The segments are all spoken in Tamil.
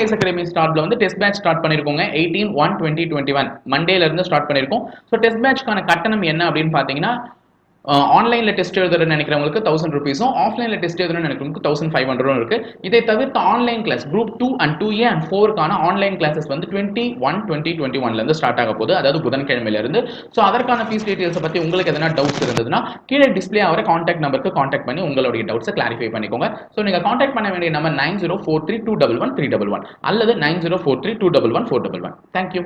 ஐஏஎஸ் அகாடமி ஸ்டார்ட்ல வந்து டெஸ்ட் பேட்ச் ஸ்டார்ட் பண்ணிருக்கோங்க 18/1/2021 மண்டேல இருந்து ஸ்டார்ட் பண்ணிருக்கோம். ஸோ டெஸ்ட் பேட்ச்க்கான கட்டணம் என்ன அப்படின்னு பாத்தீங்கன்னா ஆன்லைன்ல டெஸ்ட் எழுதுறதுன்னு நினைக்கிறவங்களுக்கு 1000 ருபீஸும் ஆஃப்லைன்ல டெஸ்ட் எழுதுறதுன்னு நினைக்கிறவங்களுக்கு 1500 இருக்கு. இதை தவிர்த்து online class group 2 and 2A and 4க்கான ஆன்லைன் கிளாஸஸ் வந்து 21/2021 இருந்து ஸ்டார்ட் ஆக போகுது, அதாவது புதன்கிழமையில இருந்து. ஸோ அதற்கான ஃபீஸ் டீடைல்ஸ் பத்தி உங்களுக்கு எதனா டவுட்ஸ் இருந்ததுன்னா கீழே டிஸ்பிளே ஆகிற கான்டாக்ட் நம்பருக்கு கான்டாக்ட் பண்ணி உங்களுடைய டவுட்ஸை கிளாரிஃபை பண்ணிக்கோங்க. ஸோ நீங்க கான்டாக்ட் பண்ண வேண்டிய நம்பர் 9043211311 அல்லது 9043211411. Thank you.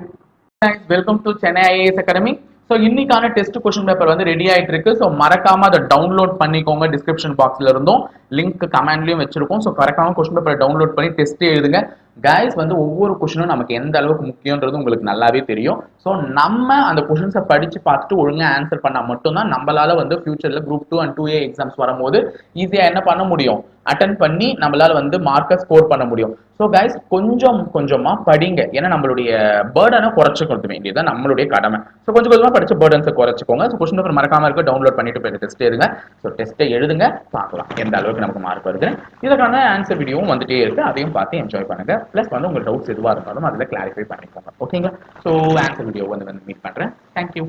Welcome to Chennai IAS academy. So இன்னைக்கான டெஸ்ட் கொஸ்டின் பேப்பர் வந்து ரெடி ஆயிட்டு இருக்கு. ஸோ மறக்காம அதை டவுன்லோட் பண்ணிக்கோங்க. டிஸ்கிரிப்ஷன் பாக்ஸ்ல இருந்தும் லிங்க் கமெண்ட்லயும் வச்சிருக்கோம். ஸோ கரெக்டான கொஸ்டின் பேப்பரை டவுன்லோட் பண்ணி டெஸ்ட் எழுதுங்க. கைஸ் வந்து ஒவ்வொரு கொஸ்டினும் நமக்கு எந்த அளவுக்கு முக்கியன்றது உங்களுக்கு நல்லாவே தெரியும். ஸோ நம்ம அந்த கொஸ்டின்ஸை படிச்சு பார்த்துட்டு ஒழுங்கா ஆன்சர் பண்ணா மட்டும்தான் நம்மளால வந்து ஃபியூச்சர்ல குரூப் 2 and 2A எக்ஸாம்ஸ் வரும்போது ஈஸியா என்ன பண்ண முடியும், அட்டன் பண்ணி நம்மளால வந்து மார்க்கை ஸ்கோர் பண்ண முடியும். ஸோ கைஸ் கொஞ்சம் கொஞ்சமா படிங்க. ஏன்னா நம்மளுடைய பேர்டனை குறைச்சிக்கிறது வேண்டியது நம்மளுடைய கடமை. ஸோ கொஞ்சம் கொஞ்சமா படிச்சு பேர்டன்ஸை குறைச்சிக்கோங்க. ஸோ கொஸ்டின் பேப்பர் மறக்காம இருக்க டவுன்லோட் பண்ணிட்டு போய் டெஸ்ட் எழுதுங்க. ஸோ டெஸ்ட்டை எழுதுங்க, பார்க்கலாம் எந்த அளவுக்கு நமக்கு மார்க் வருது. இதற்கான ஆன்சர் வீடியோவும் வந்துட்டே இருக்கு, அதையும் பார்த்து என்ஜாய் பண்ணுங்க. பிளஸ் வந்து உங்க டவுட்ஸ் எதுவாக இருந்தாலும் அதில் கிளாரிஃபை பண்ணிக்கோங்க. ஓகேங்களா? ஸோ ஆன்சர் வீடியோ வந்து மீட் பண்றேன். தேங்க்யூ.